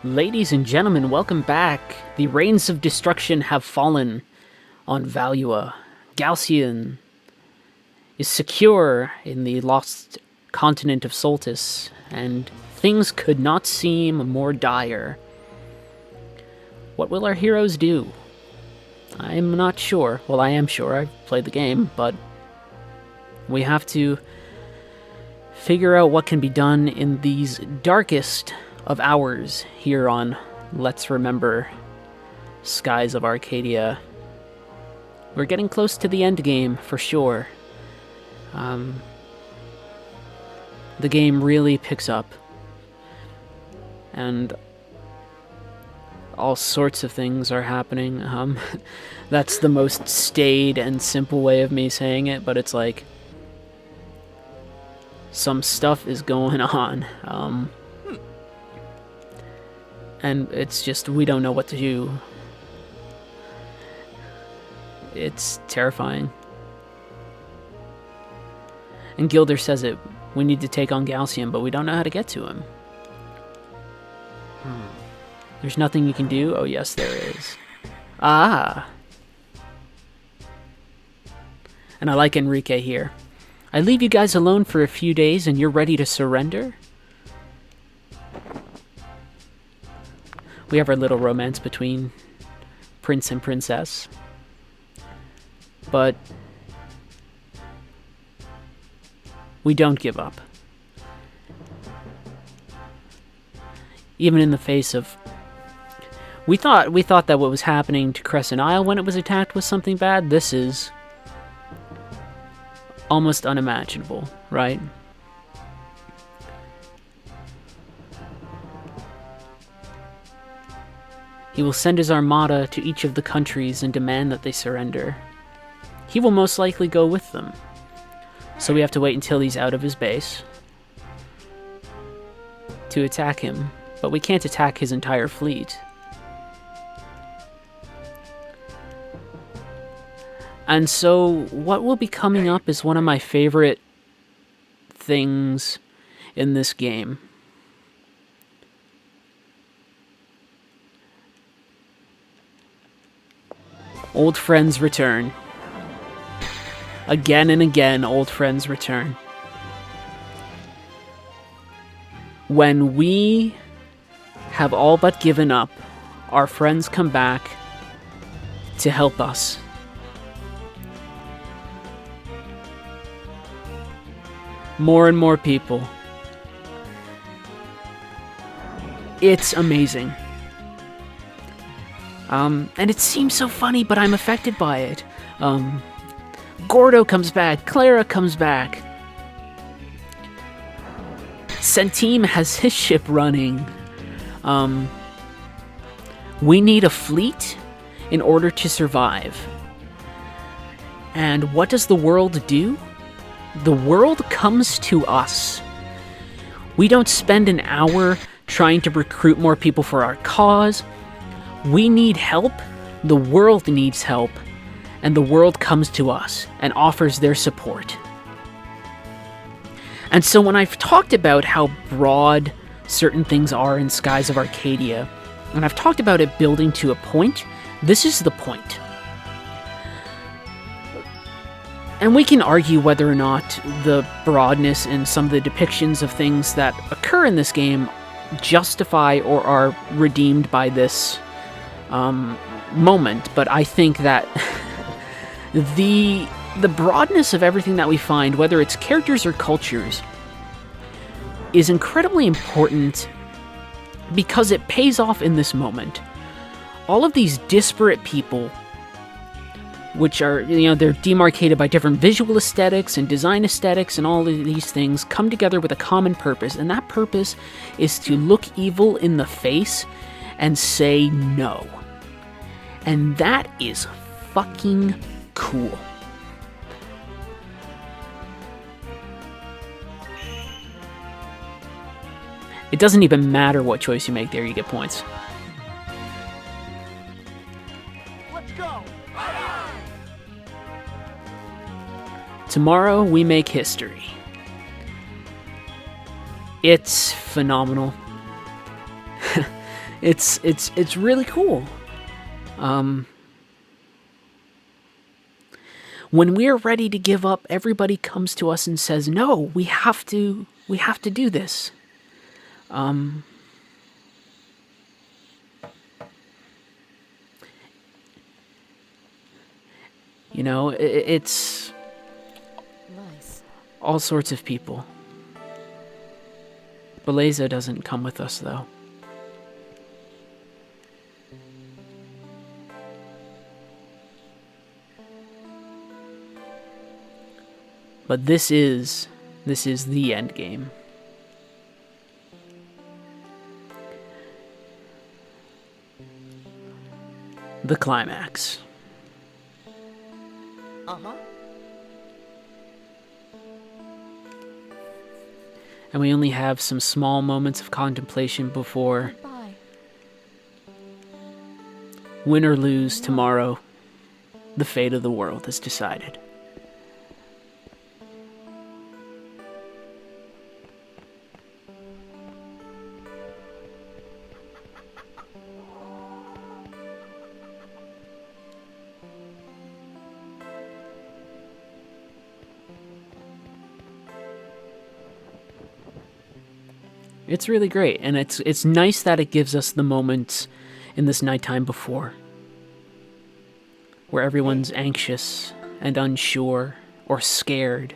Ladies and gentlemen, welcome back. The rains of destruction have fallen on Valua. Galcian is secure in the lost continent of Soltis, and things could not seem more dire. What will our heroes do? I'm not sure. Well, I am sure. I've played the game, but we have to figure out what can be done in these darkest of hours here on Let's Remember Skies of Arcadia. We're getting close to the end game, for sure. The game really picks up. And all sorts of things are happening. That's the most staid and simple way of me saying it, but it's like some stuff is going on. And it's just, we don't know what to do. It's terrifying. And Gilder says it, we need to take on Galcian, but we don't know how to get to him. There's nothing you can do? Oh yes, there is. Ah! And I like Enrique here. I leave you guys alone for a few days and you're ready to surrender? We have our little romance between Prince and Princess. But we don't give up. Even in the face of... We thought that what was happening to Crescent Isle when it was attacked was something bad. This is almost unimaginable, right? He will send his armada to each of the countries and demand that they surrender. He will most likely go with them. So we have to wait until he's out of his base to attack him. But we can't attack his entire fleet. And so what will be coming up is one of my favorite things in this game. Old friends return. Again and again, old friends return. When we have all but given up, our friends come back to help us. More and more people. It's amazing. And it seems so funny, but I'm affected by it. Gordo comes back. Clara comes back. Centime has his ship running. We need a fleet in order to survive. And what does the world do? The world comes to us. We don't spend an hour trying to recruit more people for our cause. We need help, the world needs help, and the world comes to us and offers their support. And so when I've talked about how broad certain things are in Skies of Arcadia, and I've talked about it building to a point, this is the point. And we can argue whether or not the broadness in some of the depictions of things that occur in this game justify or are redeemed by this moment, but I think that the broadness of everything that we find, whether it's characters or cultures, is incredibly important because it pays off in this moment. All of these disparate people, which are, they're demarcated by different visual aesthetics and design aesthetics and all of these things, come together with a common purpose, and that purpose is to look evil in the face and say no. And that is fucking cool. It doesn't even matter what choice you make there, you get points. Let's go. Tomorrow we make history. It's phenomenal. It's really cool. When we're ready to give up, everybody comes to us and says, "No, we have to do this." You know, it's Nice. all sorts of people. Beleza doesn't come with us, though. But this is the end game. The climax. Uh-huh. And we only have some small moments of contemplation before, Bye. win or lose tomorrow, the fate of the world is decided. It's really great, and it's nice that it gives us the moments in this nighttime before, where everyone's anxious and unsure or scared.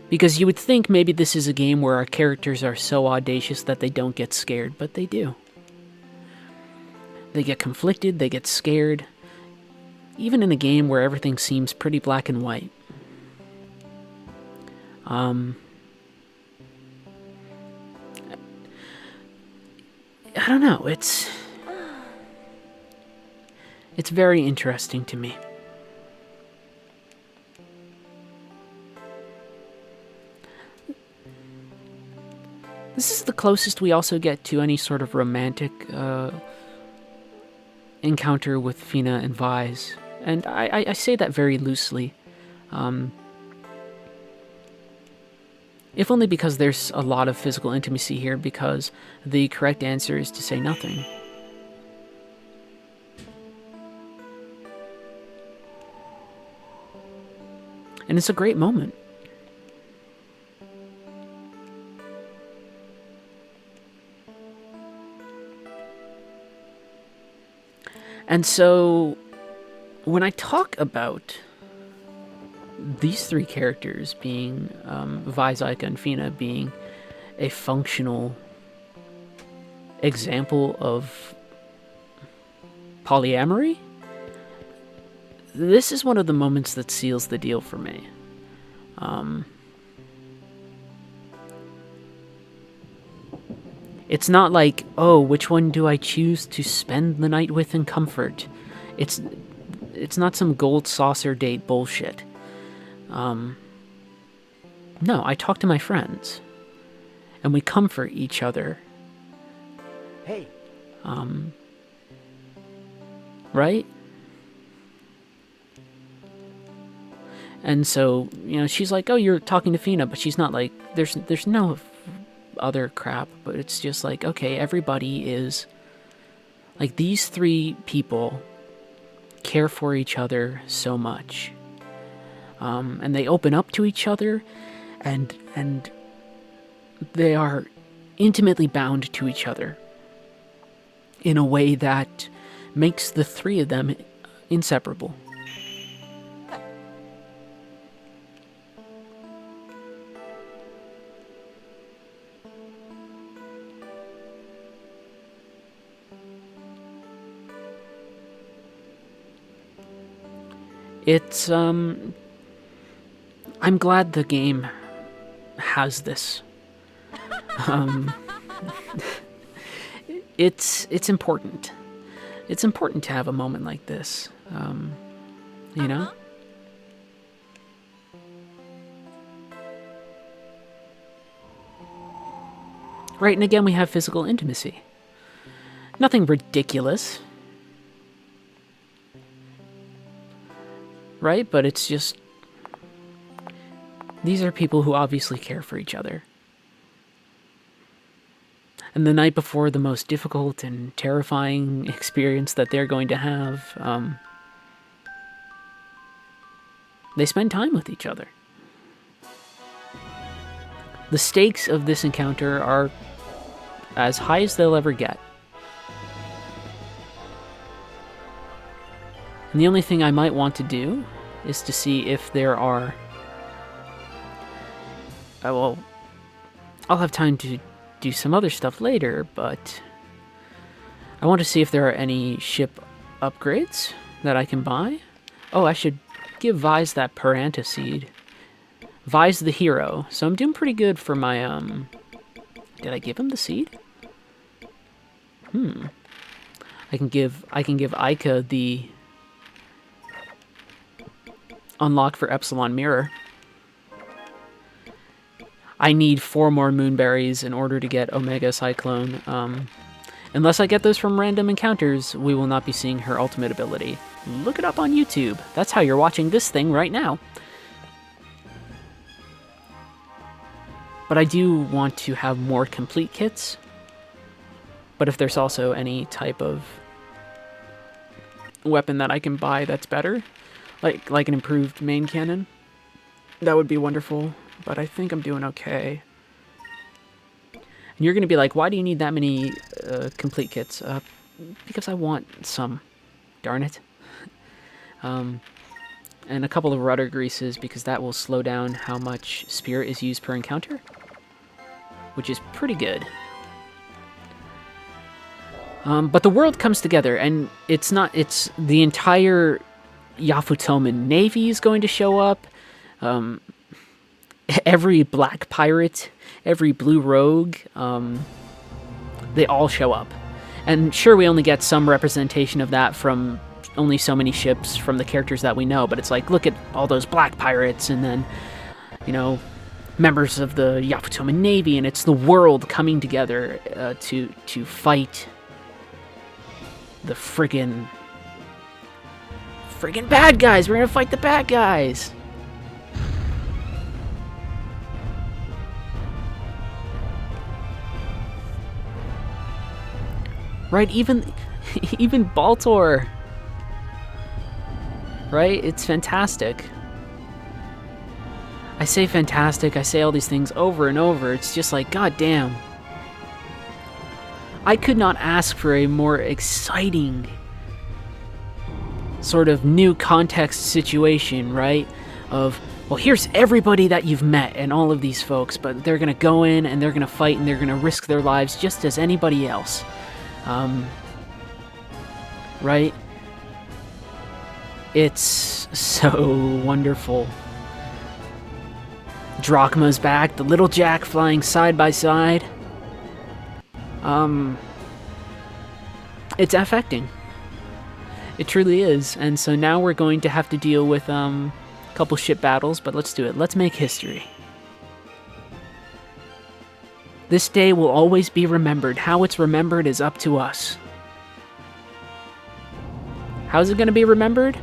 Because you would think maybe this is a game where our characters are so audacious that they don't get scared, but they do. They get conflicted, they get scared, even in a game where everything seems pretty black and white. I don't know, it's very interesting to me. This is the closest we also get to any sort of romantic encounter with Fina and Vise. And I say that very loosely. If only because there's a lot of physical intimacy here, because the correct answer is to say nothing. And it's a great moment. And so, when I talk about these three characters being Vi, Zyka, and Fina being a functional example of polyamory, this is one of the moments that seals the deal for me. It's not like, oh, which one do I choose to spend the night with in comfort? It's not some gold saucer date bullshit. No, I talk to my friends, and we comfort each other. Hey, Right? And so, you know, she's like, oh, you're talking to Fina, but she's not like, there's no other crap, but it's just like, okay, everybody is, like, these three people care for each other so much. And they open up to each other, and they are intimately bound to each other in a way that makes the three of them inseparable. It's, I'm glad the game has this. It's important. It's important to have a moment like this, you know? Right, and again we have physical intimacy. Nothing ridiculous. Right? But it's just, these are people who obviously care for each other. And the night before the most difficult and terrifying experience that they're going to have, they spend time with each other. The stakes of this encounter are as high as they'll ever get. And the only thing I might want to do is to see if there are... well, I'll have time to do some other stuff later, but I want to see if there are any ship upgrades that I can buy. Oh, I should give Vise that Paranta seed. Vise the hero, so I'm doing pretty good for my, did I give him the seed? I can give Ica the unlock for Epsilon Mirror. I need 4 more moonberries in order to get Omega Cyclone. Unless I get those from random encounters, we will not be seeing her ultimate ability. Look it up on YouTube. That's how you're watching this thing right now. But I do want to have more complete kits. But if there's also any type of weapon that I can buy that's better, like an improved main cannon, that would be wonderful. But I think I'm doing okay. And you're going to be like, why do you need that many complete kits? Because I want some. Darn it. And a couple of rudder greases, because that will slow down how much spirit is used per encounter, which is pretty good. But the world comes together, and it's the entire Yafutoman Navy is going to show up. Every black pirate, every blue rogue, they all show up. And sure, we only get some representation of that from only so many ships from the characters that we know, but it's like, look at all those black pirates, and then, you know, members of the Yafutoman Navy, and it's the world coming together to fight the friggin' bad guys. We're gonna fight the bad guys. Right, even Baltor. Right? It's fantastic. I say fantastic, I say all these things over and over. It's just like, god damn. I could not ask for a more exciting sort of new context situation, right? Of, well, here's everybody that you've met and all of these folks, but they're gonna go in and they're gonna fight and they're gonna risk their lives just as anybody else. Right? It's so wonderful. Drachma's back, the little Jack flying side by side. It's affecting. It truly is. And so now we're going to have to deal with a couple ship battles, but let's do it. Let's make history. This day will always be remembered. How it's remembered is up to us. How's it going to be remembered?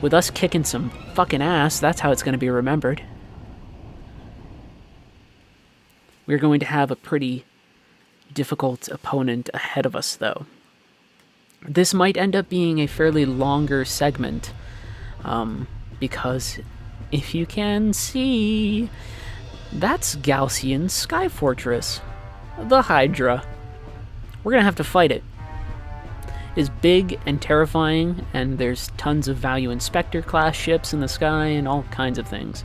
With us kicking some fucking ass, that's how it's going to be remembered. We're going to have a pretty difficult opponent ahead of us, though. This might end up being a fairly longer segment, because if you can see, that's Galcian's Sky Fortress, the Hydra. We're going to have to fight it. It is big and terrifying, and there's tons of value Inspector class ships in the sky and all kinds of things.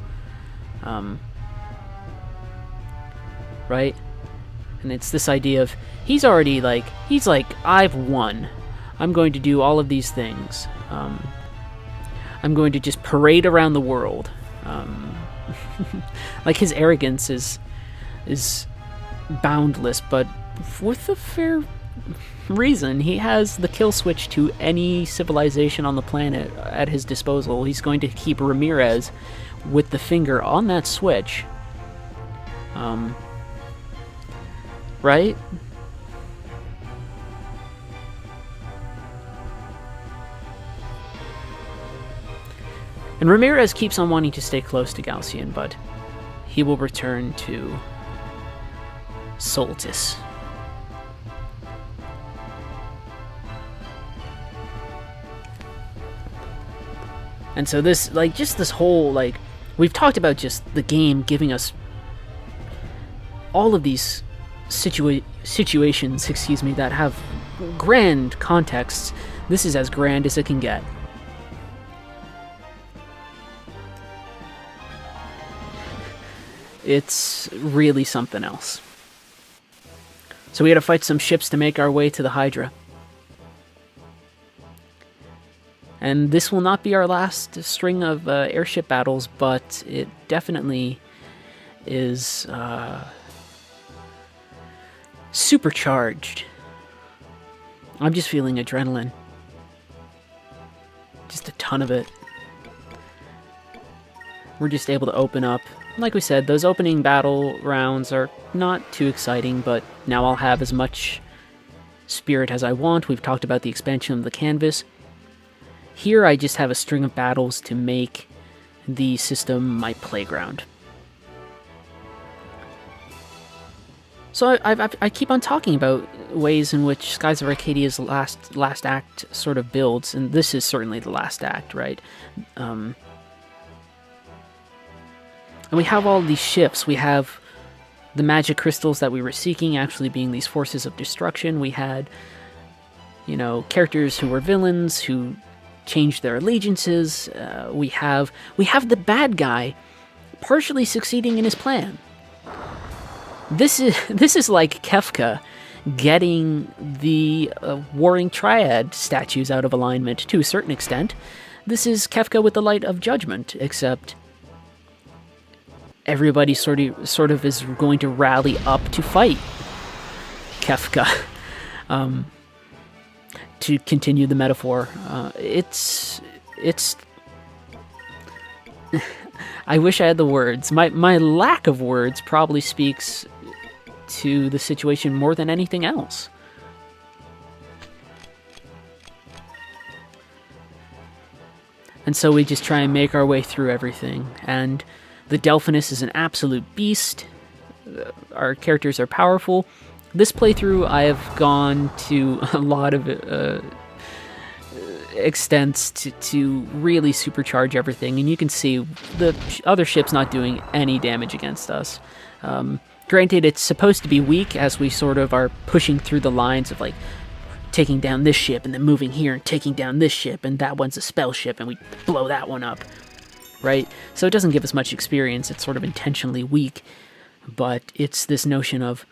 Right? And it's this idea of, he's like, I've won. I'm going to do all of these things. I'm going to just parade around the world. Like, his arrogance is boundless, but with a fair reason. He has the kill switch to any civilization on the planet at his disposal. He's going to keep Ramirez with the finger on that switch. Right? And Ramirez keeps on wanting to stay close to Galcian, but he will return to Soltis. And so this, like, just this whole, like, we've talked about just the game giving us all of these situations, that have grand contexts. This is as grand as it can get. It's really something else. So we had to fight some ships to make our way to the Hydra. And this will not be our last string of airship battles, but it definitely is supercharged. I'm just feeling adrenaline. Just a ton of it. We're just able to open up. Like we said, those opening battle rounds are not too exciting, but now I'll have as much spirit as I want. We've talked about the expansion of the canvas. Here I just have a string of battles to make the system my playground. So I keep on talking about ways in which Skies of Arcadia's last act sort of builds, and this is certainly the last act, right? And we have all these ships. We have the magic crystals that we were seeking actually being these forces of destruction. We had, characters who were villains who changed their allegiances. We have the bad guy partially succeeding in his plan. This is like Kefka getting the Warring Triad statues out of alignment to a certain extent. This is Kefka with the Light of Judgment, except everybody sort of is going to rally up to fight Kefka. To continue the metaphor, it's. I wish I had the words. My lack of words probably speaks to the situation more than anything else. And so we just try and make our way through everything. And the Delphinus is an absolute beast. Our characters are powerful. This playthrough, I have gone to a lot of extents to really supercharge everything, and you can see the other ship's not doing any damage against us. Granted, it's supposed to be weak as we sort of are pushing through the lines of, like, taking down this ship and then moving here and taking down this ship, and that one's a spell ship, and we blow that one up, right? So it doesn't give us much experience. It's sort of intentionally weak, but it's this notion of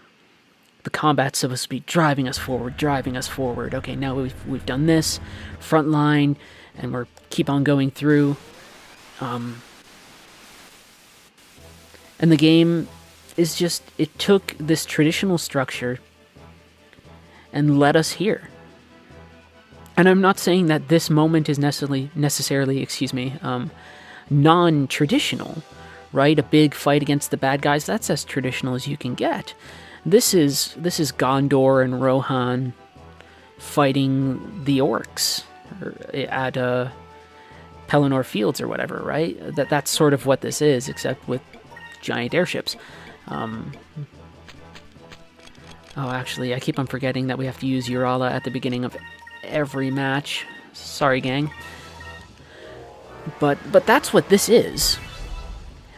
the combat's supposed to be driving us forward. Okay, now we've done this front line, and we're keep on going through. And the game is just, it took this traditional structure and led us here. And I'm not saying that this moment is necessarily, non-traditional, right? A big fight against the bad guys, that's as traditional as you can get. This is Gondor and Rohan fighting the orcs at Pelennor Fields or whatever, right? That's sort of what this is, except with giant airships. Oh, actually, I keep on forgetting that we have to use Urala at the beginning of every match. Sorry, gang. But that's what this is.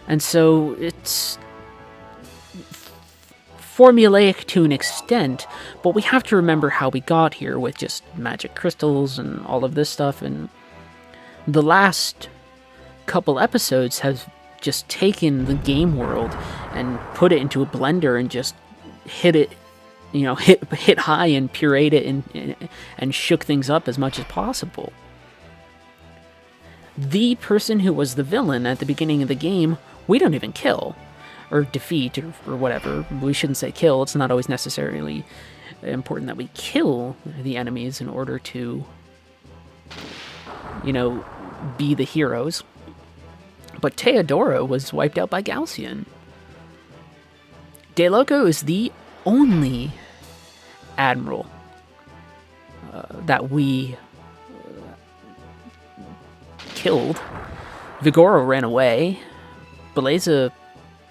And so it's formulaic to an extent, but we have to remember how we got here with just magic crystals and all of this stuff. And the last couple episodes have just taken the game world and put it into a blender and just hit it, hit high and pureed it and shook things up as much as possible. The person who was the villain at the beginning of the game, we don't even kill or defeat or whatever. We shouldn't say kill. It's not always necessarily important that we kill the enemies in order to, be the heroes. But Teodoro was wiped out by Galcian. De Loco is the only admiral that we killed. Vigoro ran away. Beleza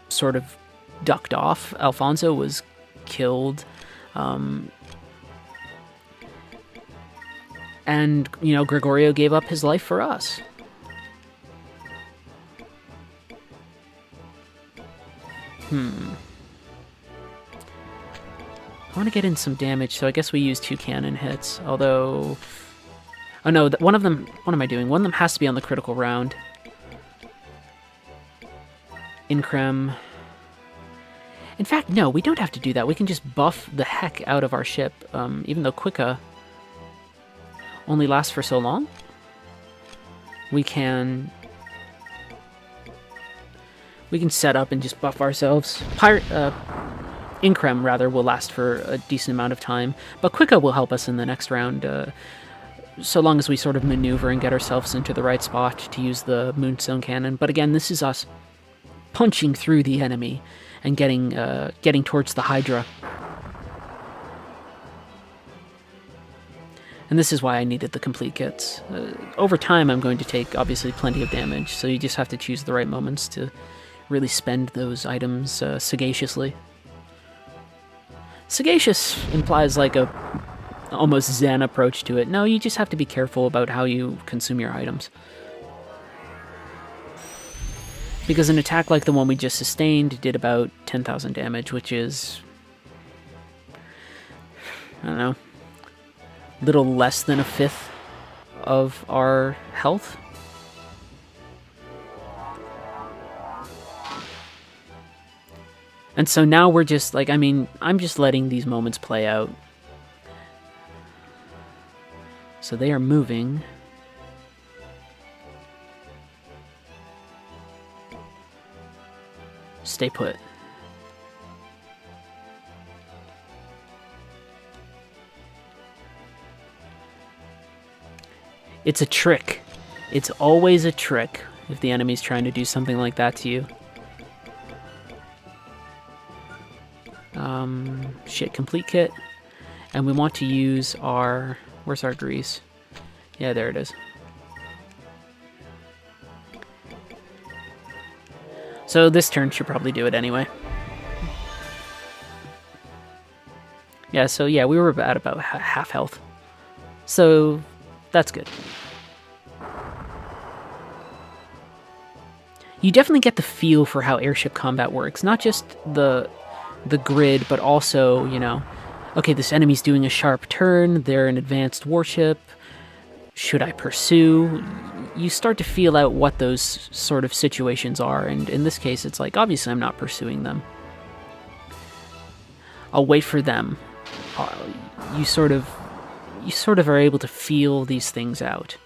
sort of ducked off. Alfonso was killed. And, Gregorio gave up his life for us. I want to get in some damage, so I guess we use 2 cannon hits. Although, oh no, one of them. What am I doing? One of them has to be on the critical round. Increm. In fact, no, we don't have to do that. We can just buff the heck out of our ship, even though Quicka only lasts for so long. We can set up and just buff ourselves. Increm, rather, will last for a decent amount of time, but Quicka will help us in the next round, so long as we sort of maneuver and get ourselves into the right spot to use the Moonstone Cannon. But again, this is us punching through the enemy and getting towards the Hydra. And this is why I needed the complete kits. Over time, I'm going to take, obviously, plenty of damage, so you just have to choose the right moments to really spend those items sagaciously. Sagacious implies like a almost zen approach to it. No, you just have to be careful about how you consume your items. Because an attack like the one we just sustained did about 10,000 damage, which is, I don't know, little less than a fifth of our health. And so now we're just, like, I mean, I'm just letting these moments play out. So they are moving. Stay put. It's a trick. It's always a trick if the enemy's trying to do something like that to you. Shit, complete kit. And we want to use our... Where's our grease? Yeah, there it is. So this turn should probably do it anyway. Yeah, so yeah, we were at about half health. So that's good. You definitely get the feel for how airship combat works. Not just the grid, but also, you know, okay, this enemy's doing a sharp turn, they're an advanced warship, should I pursue? You start to feel out what those sort of situations are, and in this case, it's like, obviously I'm not pursuing them. I'll wait for them. You sort of are able to feel these things out.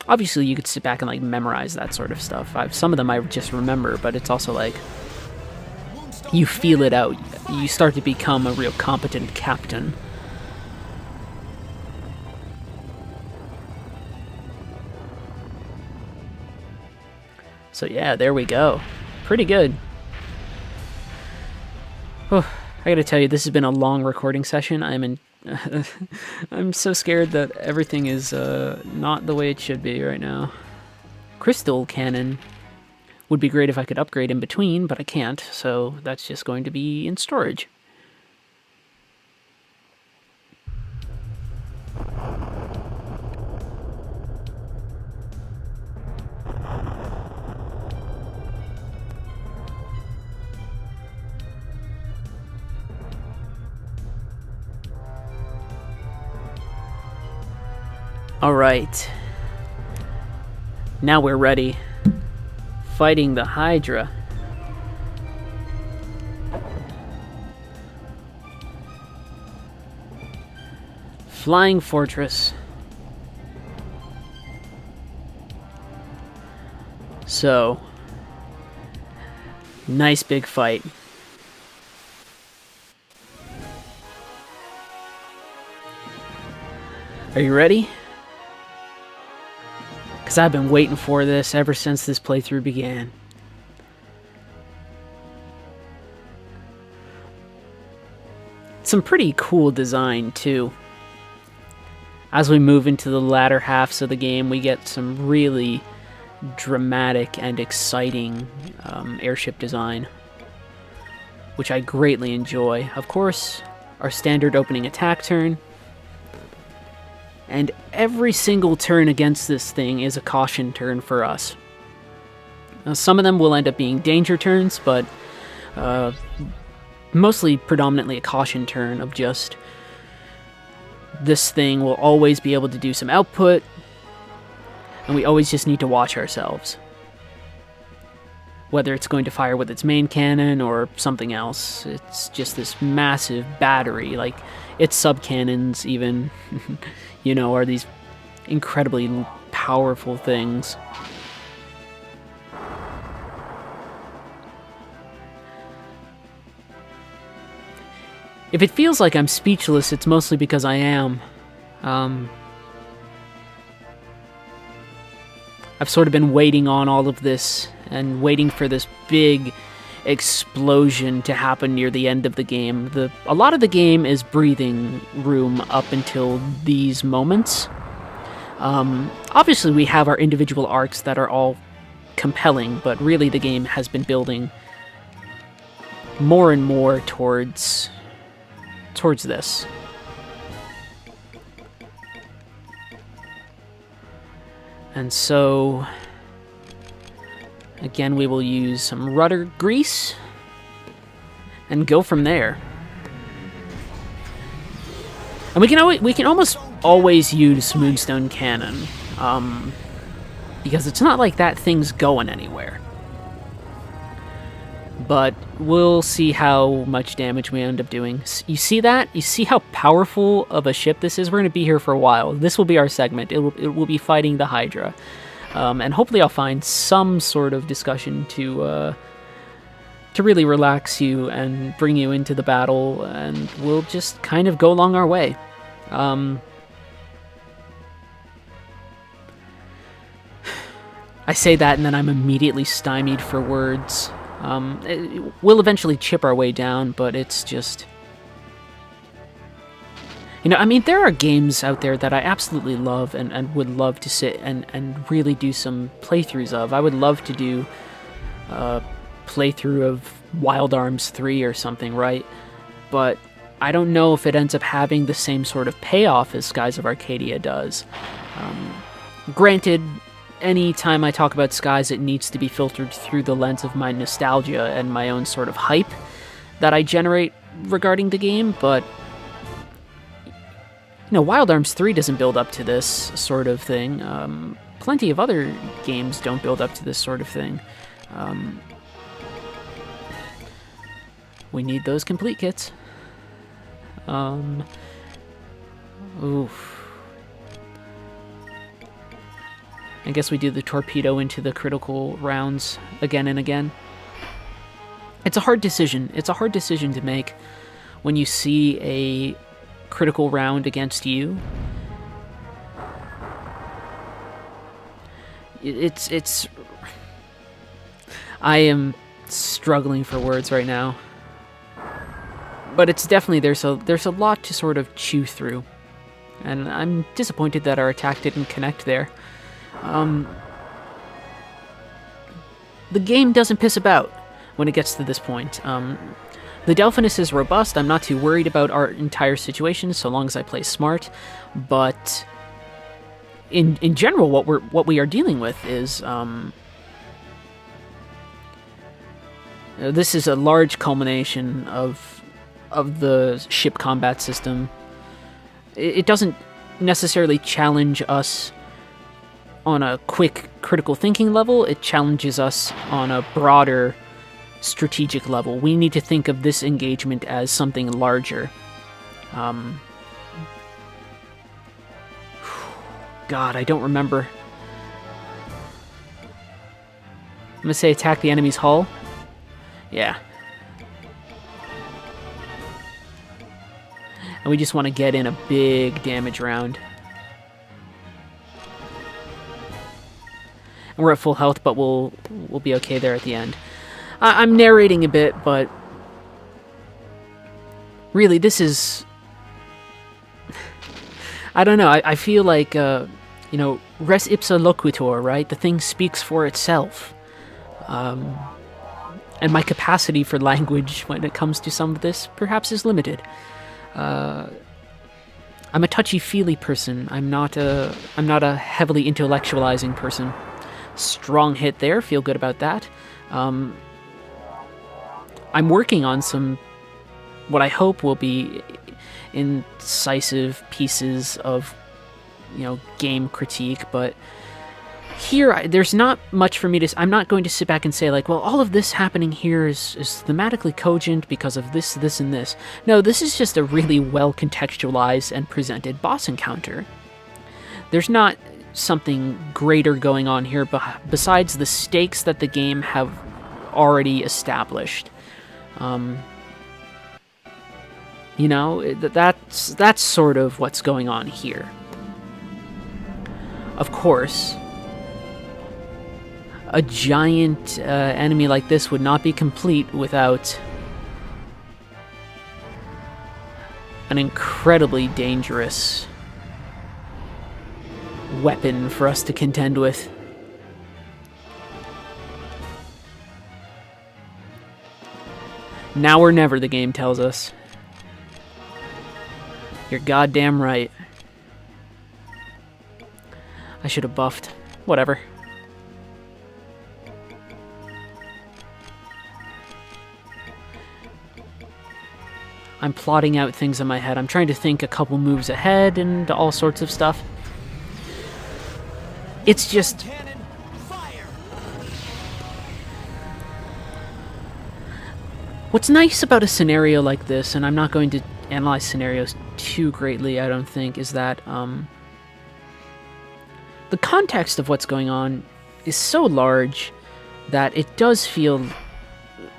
Obviously, you could sit back and like memorize that sort of stuff. Some of them I just remember, but it's also like, you feel it out. You start to become a real competent captain. So yeah, there we go. Pretty good. Oh, I gotta tell you, this has been a long recording session. I'm so scared that everything is not the way it should be right now. Crystal cannon would be great if I could upgrade in between, but I can't, so that's just going to be in storage. All right. Now we're ready. Fighting the Hydra. Flying Fortress. So, nice big fight. Are you ready? Because I've been waiting for this ever since this playthrough began. Some pretty cool design, too. As we move into the latter halves of the game, we get some really dramatic and exciting airship design, which I greatly enjoy. Of course, our standard opening attack turn. And every single turn against this thing is a caution turn for us. Some of them will end up being danger turns, but mostly predominantly a caution turn of just this thing will always be able to do some output, and we always just need to watch ourselves. Whether it's going to fire with its main cannon or something else, it's just this massive battery. Like, its sub-cannons even, you know, are these incredibly powerful things. If it feels like I'm speechless, it's mostly because I am. I've sort of been waiting on all of this and waiting for this big explosion to happen near the end of the game. A lot of the game is breathing room up until these moments. Obviously, we have our individual arcs that are all compelling, but really the game has been building more and more towards this. And so, again, we will use some rudder grease and go from there. And we can almost always use Moonstone Cannon, because it's not like that thing's going anywhere. But we'll see how much damage we end up doing. You see that? You see how powerful of a ship this is? We're going to be here for a while. This will be our segment. It will be fighting the Hydra. And hopefully I'll find some sort of discussion to really relax you and bring you into the battle, and we'll just kind of go along our way. I say that and then I'm immediately stymied for words. We'll eventually chip our way down, but it's just... You know, I mean, there are games out there that I absolutely love and would love to sit and really do some playthroughs of. I would love to do a playthrough of Wild Arms 3 or something, right? But I don't know if it ends up having the same sort of payoff as Skies of Arcadia does. Granted, any time I talk about Skies, it needs to be filtered through the lens of my nostalgia and my own sort of hype that I generate regarding the game, but you know, Wild Arms 3 doesn't build up to this sort of thing. Plenty of other games don't build up to this sort of thing. We need those complete kits. Oof. I guess we do the torpedo into the critical rounds again and again. It's a hard decision. It's a hard decision to make when you see a critical round against you. It's... I am struggling for words right now. But it's definitely, there's a lot to sort of chew through. And I'm disappointed that our attack didn't connect there. The game doesn't piss about when it gets to this point. The Delphinus is robust. I'm not too worried about our entire situation so long as I play smart. But in general, what we are dealing with is this is a large culmination of the ship combat system. It doesn't necessarily challenge us on a quick critical thinking level. It challenges us on a broader strategic level. We need to think of this engagement as something larger. God, I don't remember. I'm gonna say attack the enemy's hull. Yeah. And we just want to get in a big damage round. And we're at full health, but we'll be okay there at the end. I'm narrating a bit, but really, this is... I don't know, I feel like, you know, res ipsa loquitur, right? The thing speaks for itself. And my capacity for language when it comes to some of this perhaps is limited. I'm a touchy-feely person. I'm not a heavily intellectualizing person. Strong hit there. Feel good about that. I'm working on some, what I hope will be incisive pieces of, game critique, but here there's not much for me to. I'm not going to sit back and say like, well, all of this happening here is thematically cogent because of this, this, and this. No, this is just a really well contextualized and presented boss encounter. There's not something greater going on here besides the stakes that the game have already established. That's sort of what's going on here. Of course, a giant enemy like this would not be complete without an incredibly dangerous weapon for us to contend with. Now or never, the game tells us. You're goddamn right. I should have buffed. Whatever. I'm plotting out things in my head. I'm trying to think a couple moves ahead and all sorts of stuff. It's just... What's nice about a scenario like this, and I'm not going to analyze scenarios too greatly, I don't think, is that the context of what's going on is so large that it does feel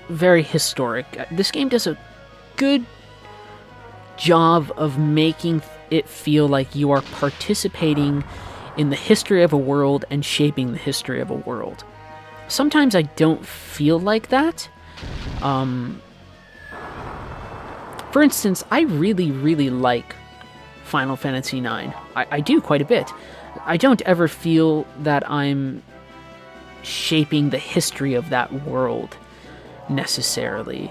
very historic. This game does a good job of making it feel like you are participating in the history of a world and shaping the history of a world. Sometimes I don't feel like that. For instance, I really, really like Final Fantasy IX. I do quite a bit. I don't ever feel that I'm shaping the history of that world, necessarily.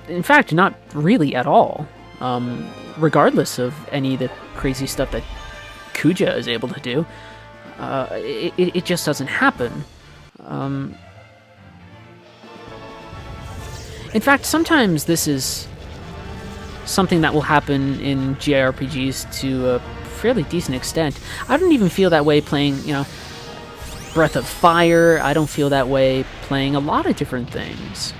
In fact, not really at all. Regardless of any of the crazy stuff that Kuja is able to do, it just doesn't happen. In fact, sometimes this is something that will happen in JRPGs to a fairly decent extent. I don't even feel that way playing, Breath of Fire. I don't feel that way playing a lot of different things.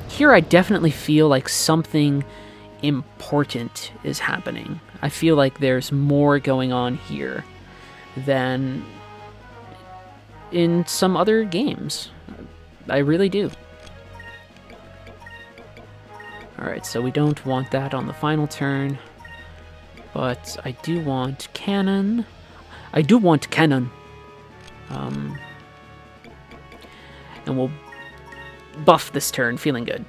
Here I definitely feel like something important is happening. I feel like there's more going on here than in some other games. I really do. Alright, so we don't want that on the final turn, but I do want cannon. I do want cannon. And we'll buff this turn, feeling good.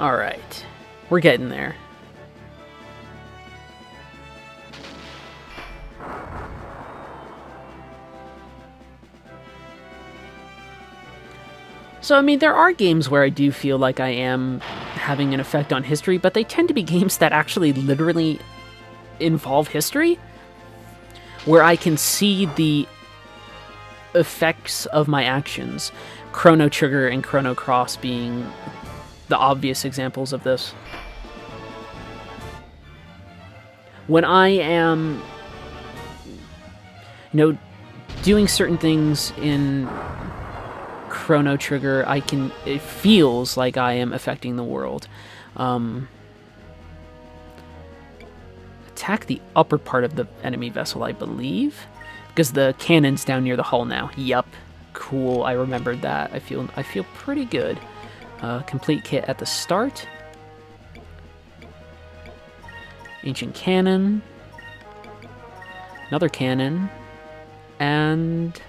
Alright, we're getting there. So, I mean, there are games where I do feel like I am having an effect on history, but they tend to be games that actually literally involve history, where I can see the effects of my actions. Chrono Trigger and Chrono Cross being the obvious examples of this. When I am, doing certain things in Chrono Trigger, it feels like I am affecting the world. Attack the upper part of the enemy vessel, I believe, because the cannon's down near the hull now. Yup, cool. I remembered that. I feel pretty good. Complete kit at the start. Ancient cannon. Another cannon. And...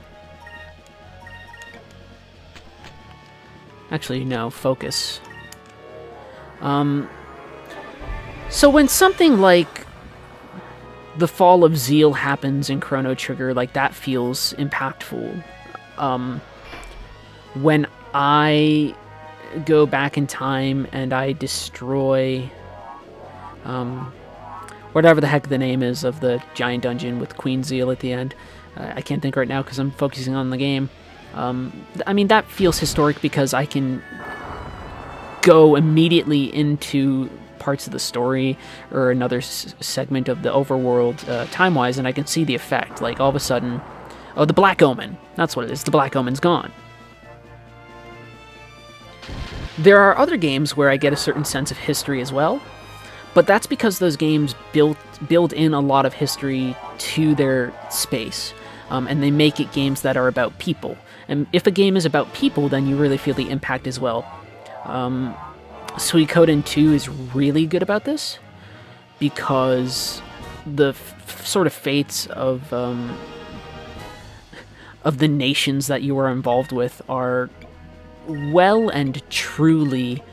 actually, no. Focus. So when something like the fall of Zeal happens in Chrono Trigger, like, that feels impactful. When I go back in time and I destroy whatever the heck the name is of the giant dungeon with Queen Zeal at the end. I can't think right now because I'm focusing on the game. I mean, that feels historic because I can go immediately into parts of the story or another segment of the overworld time-wise, and I can see the effect. Like, all of a sudden, oh, the Black Omen. That's what it is. The Black Omen's gone. There are other games where I get a certain sense of history as well, but that's because those games build in a lot of history to their space, and they make it games that are about people. And if a game is about people, then you really feel the impact as well. Suikoden 2 is really good about this, because the sort of fates of the nations that you are involved with are well and truly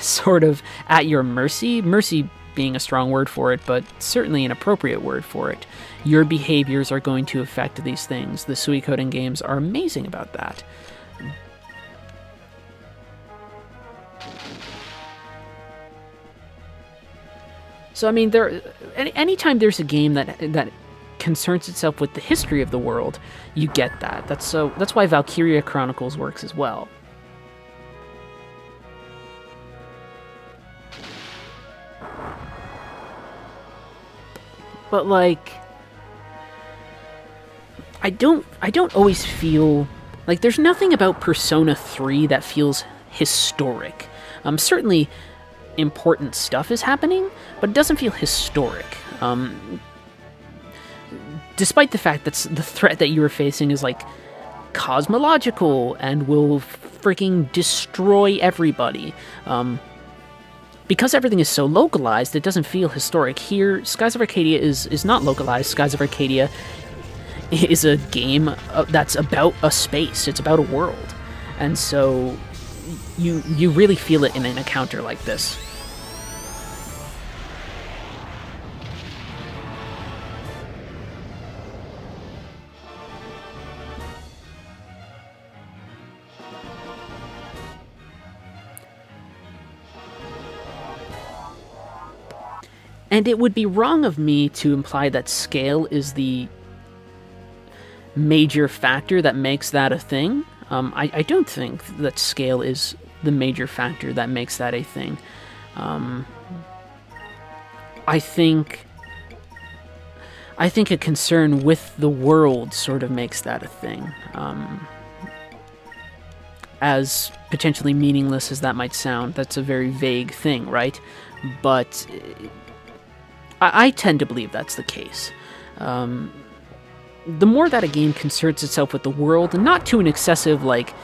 sort of at your mercy. Mercy being a strong word for it, but certainly an appropriate word for it. Your behaviors are going to affect these things. The Suikoden games are amazing about that. So, I mean, anytime there's a game that concerns itself with the history of the world, you get that. That's why Valkyria Chronicles works as well. But, like, I don't always feel like there's nothing about Persona 3 that feels historic. Certainly important stuff is happening, but it doesn't feel historic. Despite the fact that the threat that you were facing is, like, cosmological and will freaking destroy everybody. Because everything is so localized, it doesn't feel historic. Here, Skies of Arcadia is not localized. Skies of Arcadia is a game that's about a space. It's about a world. And so you really feel it in an encounter like this. And it would be wrong of me to imply that scale is the major factor that makes that a thing. I don't think that scale is the major factor that makes that a thing. I think a concern with the world sort of makes that a thing. As potentially meaningless as that might sound, that's a very vague thing, right? But I tend to believe that's the case. The more that a game concerns itself with the world, and not to an excessive, like,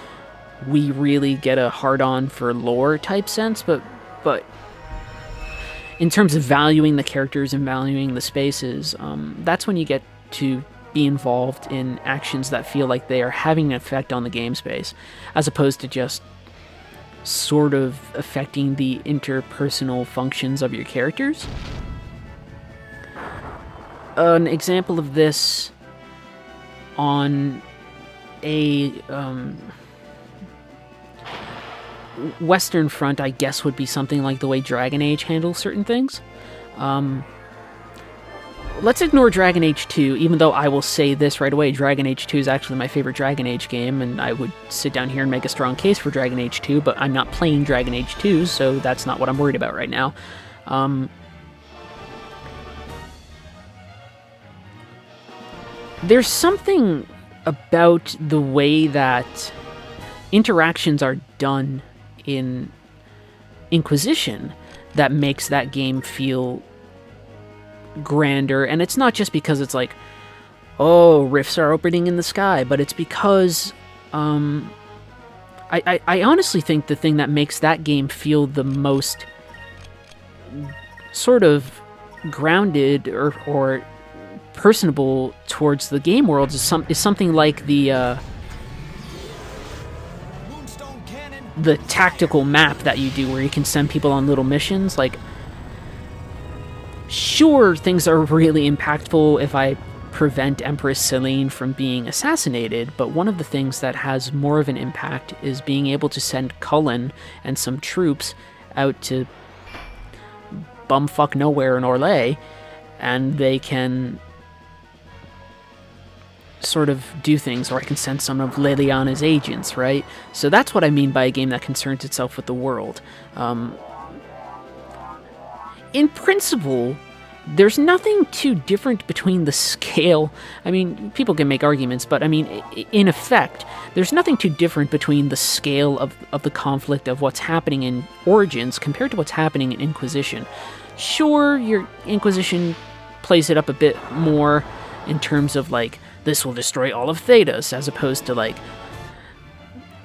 we really get a hard-on for lore type sense, but in terms of valuing the characters and valuing the spaces, that's when you get to be involved in actions that feel like they are having an effect on the game space, as opposed to just sort of affecting the interpersonal functions of your characters. An example of this on a Western front, I guess, would be something like the way Dragon Age handles certain things. Let's ignore Dragon Age 2, even though I will say this right away, Dragon Age 2 is actually my favorite Dragon Age game, and I would sit down here and make a strong case for Dragon Age 2, but I'm not playing Dragon Age 2, so that's not what I'm worried about right now. There's something about the way that interactions are done in Inquisition that makes that game feel grander, and it's not just because it's like, oh, rifts are opening in the sky, but it's because I honestly think the thing that makes that game feel the most sort of grounded or personable towards the game world is something like the the tactical map that you do where you can send people on little missions, like, sure, things are really impactful if I prevent Empress Selene from being assassinated, but one of the things that has more of an impact is being able to send Cullen and some troops out to bumfuck nowhere in Orlais, and they can sort of do things, or I can send some of Liliana's agents, right? So that's what I mean by a game that concerns itself with the world. In principle, there's nothing too different between the scale. I mean, people can make arguments, but I mean, in effect, there's nothing too different between the scale of the conflict of what's happening in Origins compared to what's happening in Inquisition. Sure, your Inquisition plays it up a bit more in terms of, like, this will destroy all of Thedas, as opposed to, like,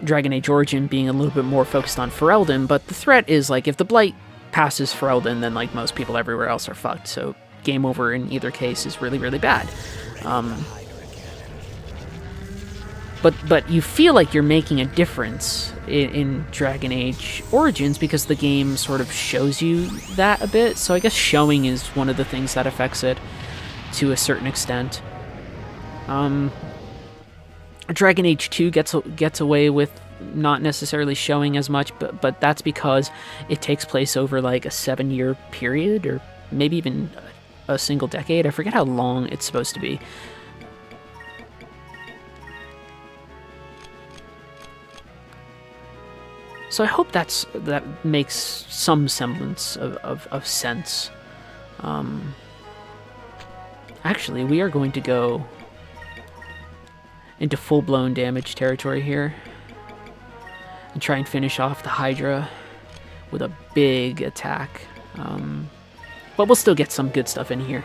Dragon Age Origin being a little bit more focused on Ferelden, but the threat is, like, if the Blight passes Ferelden, then, like, most people everywhere else are fucked, so game over in either case is really, really bad. But you feel like you're making a difference in Dragon Age Origins because the game sort of shows you that a bit, so I guess showing is one of the things that affects it to a certain extent. Dragon Age 2 gets away with not necessarily showing as much, but that's because it takes place over like a 7-year period, or maybe even a single decade. I forget how long it's supposed to be. So I hope that makes some semblance of sense. Actually, we are going to go into full-blown damage territory here and try and finish off the Hydra with a big attack. But we'll still get some good stuff in here.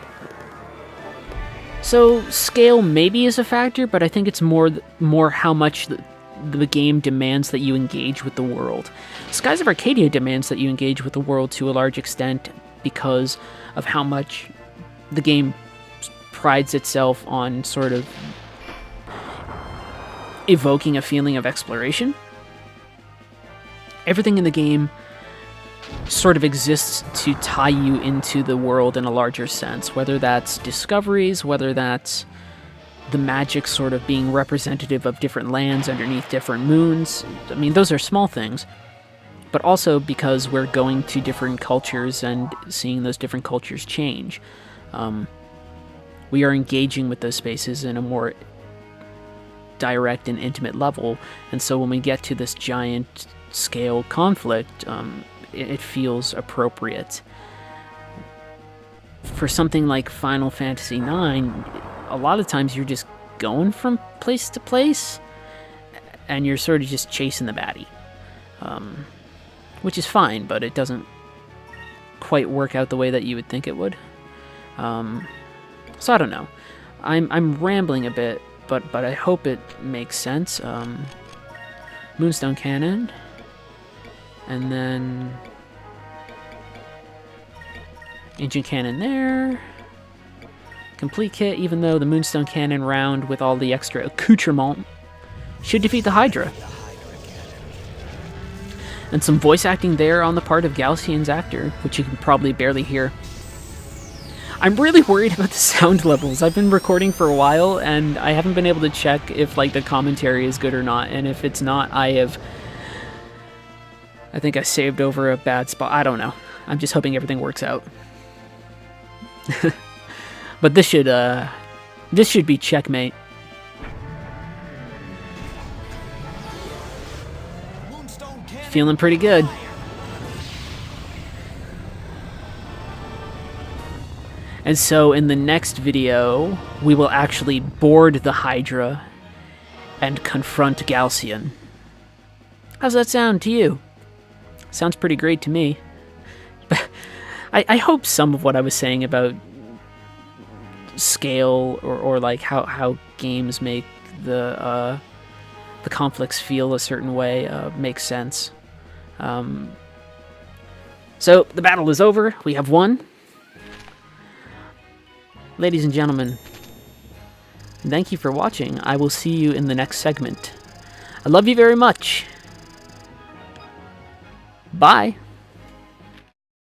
So scale maybe is a factor, but I think it's more how much the game demands that you engage with the world. Skies of Arcadia demands that you engage with the world to a large extent because of how much the game prides itself on sort of evoking a feeling of exploration. Everything in the game sort of exists to tie you into the world in a larger sense, whether that's discoveries, whether that's the magic sort of being representative of different lands underneath different moons. I mean, those are small things, but also because we're going to different cultures and seeing those different cultures change. We are engaging with those spaces in a more direct and intimate level, and so when we get to this giant scale conflict, it feels appropriate. For something like Final Fantasy IX, a lot of times you're just going from place to place, and you're sort of just chasing the baddie. Which is fine, but it doesn't quite work out the way that you would think it would. So I don't know. I'm rambling a bit, but I hope it makes sense. Moonstone Cannon, and then Ancient Cannon there. Complete kit, even though the Moonstone Cannon round with all the extra accoutrement should defeat the Hydra. And some voice acting there on the part of Galcian's actor, which you can probably barely hear. I'm really worried about the sound levels. I've been recording for a while, and I haven't been able to check if like the commentary is good or not, and if it's not, I think I saved over a bad spot. I don't know. I'm just hoping everything works out. But this should be checkmate. Feeling pretty good. And so in the next video, we will actually board the Hydra and confront Galcian. How's that sound to you? Sounds pretty great to me. But I hope some of what I was saying about scale or like how games make the conflicts feel a certain way makes sense. So the battle is over. We have won. Ladies and gentlemen, thank you for watching. I will see you in the next segment. I love you very much. Bye.